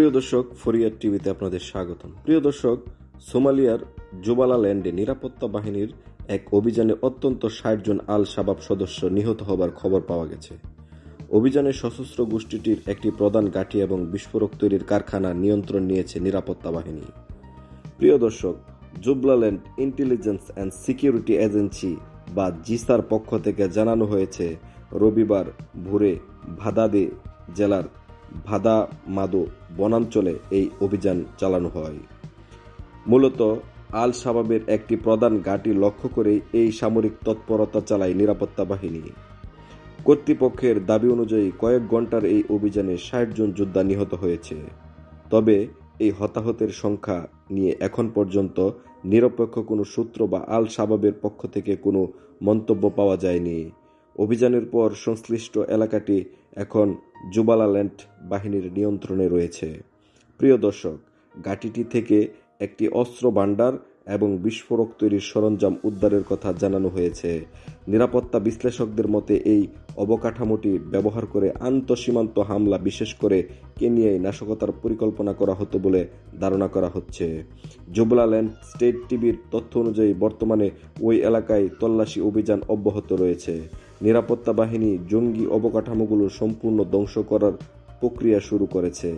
প্রিয় দর্শক, ফরিয়াদ টিভিতে আপনাদের স্বাগতম। প্রিয় দর্শক, সোমালিয়ার জুবালাল্যান্ডে নিরাপত্তা বাহিনীর এক অভিযানে অন্তত ৬০ জন আল শাবাব সদস্য নিহত হবার খবর পাওয়া গেছে। অভিযানে সশস্ত্র গোষ্ঠীটির একটি প্রধান ঘাঁটি এবং বিস্ফোরক তৈরির কারখানা নিয়ন্ত্রণ নিয়েছে নিরাপত্তা বাহিনী। প্রিয় দর্শক, জুবালাল্যান্ড ইন্টেলিজেন্স অ্যান্ড সিকিউরিটি এজেন্সি বা জিসার পক্ষ থেকে জানানো হয়েছে, রবিবার ভোরে ভাদাদে জেলার ভাদামাদো বনাঞ্চলে এই অভিযান চালানো হয়। মূলত আল শাবাবের একটি প্রধান ঘাঁটি লক্ষ্য করে এই সামরিক তৎপরতা চালায় নিরাপত্তা বাহিনী। কর্তৃপক্ষের দাবি অনুযায়ী কয়েক ঘন্টার এই অভিযানে ৬০ জন যোদ্ধা নিহত হয়েছে। তবে এই হতাহতের সংখ্যা নিয়ে এখন পর্যন্ত নিরপেক্ষ কোনো সূত্র বা আল শাবাবের পক্ষ থেকে কোনো মন্তব্য পাওয়া যায়নি। অভিযানের পর সংশ্লিষ্ট এলাকাটি এখন জুবালাল্যান্ড বাহিনীর নিয়ন্ত্রণে রয়েছে। প্রিয় দর্শক, ঘাঁটিটি থেকে একটি অস্ত্র ভান্ডার এবং বিস্ফোরক তৈরির সরঞ্জাম উদ্ধারের কথা জানানো হয়েছে। নিরাপত্তা বিশ্লেষকদের মতে এই অবকাঠামোটি ব্যবহার করে আন্তঃসীমান্ত হামলা, বিশেষ করে কেনিয়ায় নাশকতার পরিকল্পনা করা হতো বলে ধারণা করা হচ্ছে। জুবালাল্যান্ড স্টেট টিভির তথ্য অনুযায়ী বর্তমানে ওই এলাকায় তল্লাশি অভিযান অব্যাহত রয়েছে। নিরাপত্তা বাহিনী জঙ্গি অবকাঠামোগুলো সম্পূর্ণ ধ্বংস করার প্রক্রিয়া শুরু করেছে।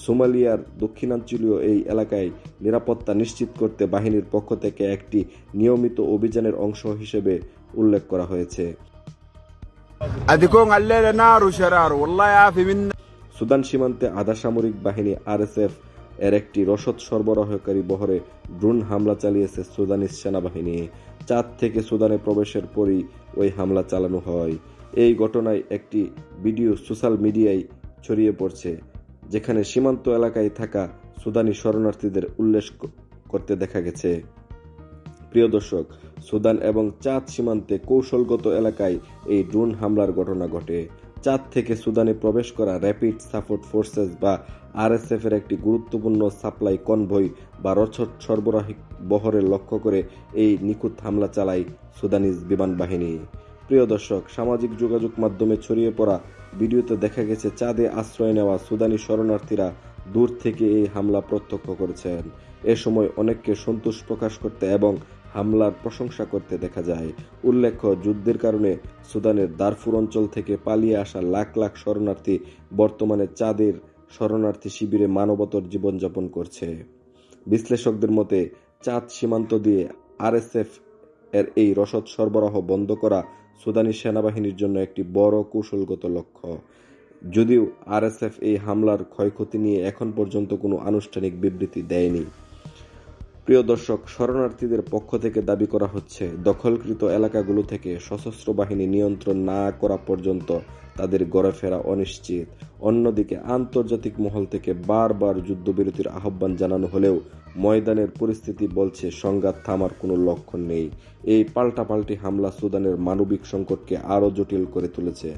সোমালিয়ার দক্ষিণাঞ্চলীয় এই এলাকায় নিরাপত্তা নিশ্চিত করতে বাহিনীর পক্ষ থেকে একটি নিয়মিত অভিযানের অংশ হিসেবে উল্লেখ করা হয়েছে। সুদান সীমান্তে আধা সামরিক বাহিনী আরএসএফ এর একটি রসদ সরবরাহকারী বহরে ড্রোন হামলা চালিয়েছে সুদানিজ সেনাবাহিনী। চাঁদ থেকে সুদানে প্রবেশের পরই ওই হামলা চালানো হয়। এই ঘটনায় একটি ভিডিও সোশ্যাল মিডিয়ায় ছড়িয়ে পড়ছে, যেখানে সীমান্ত এলাকায় থাকা সুদানি শরণার্থীদের উল্লেখ করতে দেখা গেছে। প্রিয় দর্শক, সুদান এবং চাঁদ সীমান্তে কৌশলগত এলাকায় এই ড্রোন হামলার ঘটনা ঘটে। চাঁদ থেকে সুদানে প্রবেশ করা র্যাপিড সাপোর্ট ফোর্সেস বা আরএসএফ এর একটি গুরুত্বপূর্ণ সাপ্লাই কনভয় বা রসদ সরবরাহী বহরের লক্ষ্য করে এই নিখুঁত হামলা চালায় সুদানিজ বিমান বাহিনী। প্রিয় দর্শক, সামাজিক যোগাযোগ মাধ্যমে ছড়িয়ে পড়া ভিডিওতে দেখা গেছে চাঁদে আশ্রয় নেওয়া সুদানি শরণার্থীরা দূর থেকে এই হামলা প্রত্যক্ষ করেছেন। এ সময় অনেককে সন্তোষ প্রকাশ করতে এবং হামলার প্রশংসা করতে দেখা যায়। উল্লেখ্য, যুদ্ধের কারণে সুদানের দারফুর অঞ্চল থেকে পালিয়ে আসা লাখ লাখ শরণার্থী বর্তমানে চাঁদের শরণার্থী শিবিরে মানবতর জীবনযাপন করছে। বিশ্লেষকদের মতে, চাঁদ সীমান্ত দিয়ে আরএসএফ এর এই রসদ সরবরাহ বন্ধ করা সুদানি সেনাবাহিনীর জন্য একটি বড় কৌশলগত লক্ষ্য। যদিও আরএসএফ এই হামলার ক্ষয়ক্ষতি নিয়ে এখন পর্যন্ত কোনো আনুষ্ঠানিক বিবৃতি দেয়নি। প্রিয় দর্শক, শরণার্থীদের পক্ষ থেকে দাবি করা হচ্ছে, দখলকৃত এলাকাগুলো থেকে সশস্ত্র বাহিনী নিয়ন্ত্রণ না করা পর্যন্ত তাদের ঘরে ফেরা অনিশ্চিত। অন্যদিকে আন্তর্জাতিক মহল থেকে বারবার যুদ্ধবিরতির আহ্বান জানানো হলেও ময়দানের পরিস্থিতি বলছে সংঘাত থামার কোনো লক্ষণ নেই। এই পাল্টাপাল্টি হামলা সুদানের মানবিক সংকটকে আরও জটিল করে তুলেছে।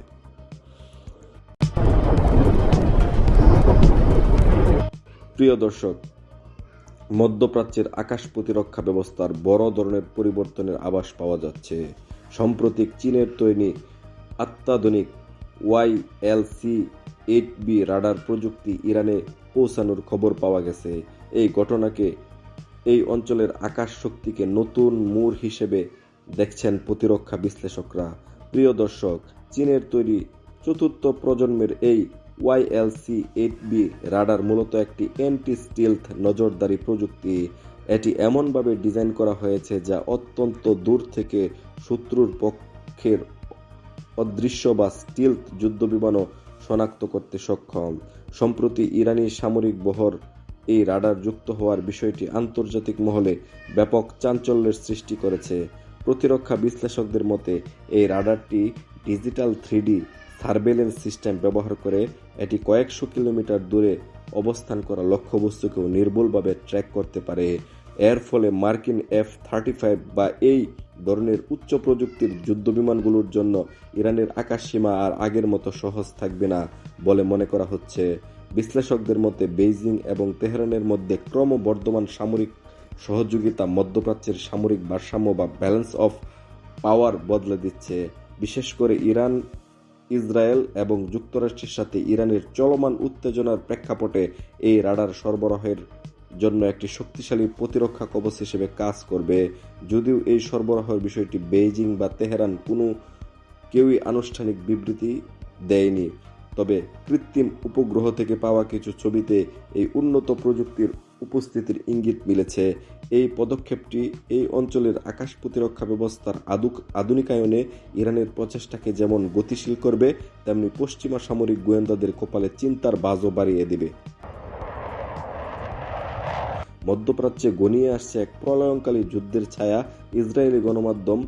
প্রিয় দর্শক, মধ্যপ্রাচ্যের আকাশ প্রতিরক্ষা ব্যবস্থার বড় ধরনের পরিবর্তনের আভাস পাওয়া যাচ্ছে। সম্প্রতি চীনের তৈরি অত্যাধুনিক YLC-8B রাডার প্রযুক্তি ইরানে পৌঁছানোর খবর পাওয়া গেছে। এই ঘটনাকে এই অঞ্চলের আকাশ শক্তিকে নতুন মোড় হিসেবে দেখছেন প্রতিরক্ষা বিশ্লেষকরা। প্রিয় দর্শক, চীনের তৈরি চতুর্থ প্রজন্মের এই YLC-8B রাডার মূলত একটি অ্যান্টি স্টিলথ নজরদারি প্রযুক্তি। এটি এমনভাবে ডিজাইন করা হয়েছে যা অত্যন্ত দূর থেকে শত্রুর পক্ষের অদৃশ্য বা স্টিলথ যুদ্ধবিমানও শনাক্ত করতে সক্ষম। সম্প্রতি ইরানি সামরিক বহর এই রাডার যুক্ত হওয়ার বিষয়টি আন্তর্জাতিক মহলে ব্যাপক চাঞ্চল্যের সৃষ্টি করেছে। প্রতিরক্ষা বিশ্লেষকদের মতে, এই রাডারটি ডিজিটাল 3D সার্ভেলেন্স সিস্টেম ব্যবহার করে এটি কয়েকশো কিলোমিটার দূরে অবস্থান করা লক্ষ্যবস্তুকেও নির্ভুলভাবে ট্র্যাক করতে পারে। এর ফলে মার্কিন F-35 বা এই ধরনের উচ্চ প্রযুক্তির যুদ্ধবিমানগুলোর জন্য ইরানের আকাশসীমা আর আগের মতো সহজ থাকবে না বলে মনে করা হচ্ছে। বিশ্লেষকদের মতে, বেইজিং এবং তেহরানের মধ্যে ক্রমবর্ধমান সামরিক সহযোগিতা মধ্যপ্রাচ্যের সামরিক ভারসাম্য বা ব্যালেন্স অফ পাওয়ার বদলে দিচ্ছে। বিশেষ করে ইরান ইসরায়েল এবং যুক্তরাষ্ট্রের সাথে ইরানের চলমান উত্তেজনার প্রেক্ষাপটে এই রাডার সরবরাহের জন্য একটি শক্তিশালী প্রতিরক্ষা কবচ হিসেবে কাজ করবে। যদিও এই সরবরাহের বিষয়টি বেইজিং বা তেহরান কেউই আনুষ্ঠানিক বিবৃতি দেয়নি, তবে কৃত্রিম উপগ্রহ থেকে পাওয়া কিছু ছবিতে এই উন্নত প্রযুক্তির উপস্থিতির ইঙ্গিত মিলেছে। এই পদক্ষেপটি এই অঞ্চলের আকাশ প্রতিরক্ষা ব্যবস্থার আধুনিকায়নে ইরানের প্রচেষ্টাকে যেমন গতিশীল করবে, তেমনি পশ্চিমা সামরিক গোয়েন্দাদের কপালে চিন্তার বাজও বাড়িয়ে দেবে। মধ্যপ্রাচ্যে ঘনিয়ে আসছে এক প্রলয়ঙ্কারী যুদ্ধের ছায়া। ইসরায়েলি গণমাধ্যম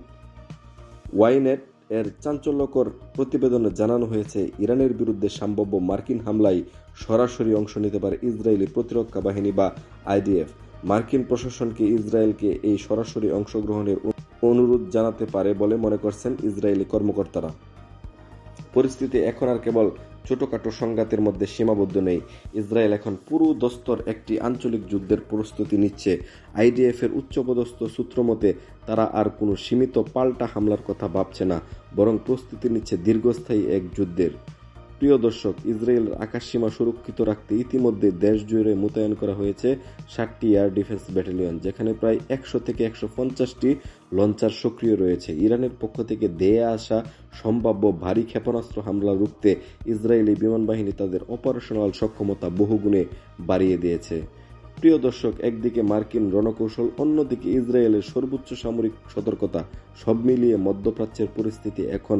ওয়াইনেট এর চাঞ্চল্যকর প্রতিবেদনে জানানো হয়েছে, ইরানের বিরুদ্ধে সম্ভাব্য মার্কিন হামলায় সরাসরি অংশ নিতে পারে ইসরায়েলি প্রতিরক্ষা বাহিনী বা আইডিএফ। মার্কিন প্রশাসনকে ইসরায়েলকে এই সরাসরি অংশগ্রহণের অনুরোধ জানাতে পারে বলে মনে করছেন ইসরায়েলি কর্মকর্তারা। পরিস্থিতি এখন আর কেবল ছোটখাটো সংঘাতের মধ্যে সীমাবদ্ধ নেই। ইসরায়েল এখন পুরো দস্তর একটি আঞ্চলিক যুদ্ধের প্রস্তুতি নিচ্ছে। আইডিএফের উচ্চপদস্থ সূত্র মতে, তারা আর কোনো সীমিত পাল্টা হামলার কথা ভাবছে না, বরং প্রস্তুতি নিচ্ছে দীর্ঘস্থায়ী এক যুদ্ধের। প্রিয় দর্শক, ইসরায়েলের আকাশসীমা সুরক্ষিত রাখতে ইতিমধ্যে দেশ জুড়ে মোতায়েন করা হয়েছে 7টি এয়ার ডিফেন্স ব্যাটালিয়ন, যেখানে প্রায় 100 থেকে 150টি লঞ্চার সক্রিয় রয়েছে। ইরানের পক্ষ থেকে ধেয়ে আসা সম্ভাব্য ভারী ক্ষেপণাস্ত্র হামলা রুখতে ইসরায়েলি বিমান বাহিনী তাদের অপারেশনাল সক্ষমতা বহুগুণে বাড়িয়ে দিয়েছে। প্রিয় দর্শক, একদিকে মার্কিন রণকৌশল, অন্যদিকে ইসরায়েলের সর্বোচ্চ সামরিক সতর্কতা, সব মিলিয়ে মধ্যপ্রাচ্যের পরিস্থিতি এখন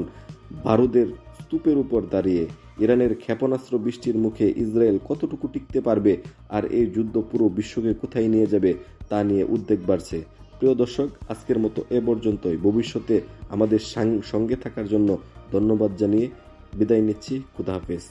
বারুদের স্তূপের উপর দাঁড়িয়ে। ইরানের ক্ষেপণাস্ত্র বৃষ্টির মুখে ইসরায়েল কতটুকু টিকতে পারবে, আর এই যুদ্ধ পুরো বিশ্বকে কোথায় নিয়ে যাবে তা নিয়ে উদ্বেগ বাড়ছে। প্রিয় দর্শক, আজকের মতো এ পর্যন্তই। ভবিষ্যতে আমাদের সঙ্গে থাকার জন্য ধন্যবাদ জানিয়ে বিদায় নিচ্ছি। খুদা হাফেজ।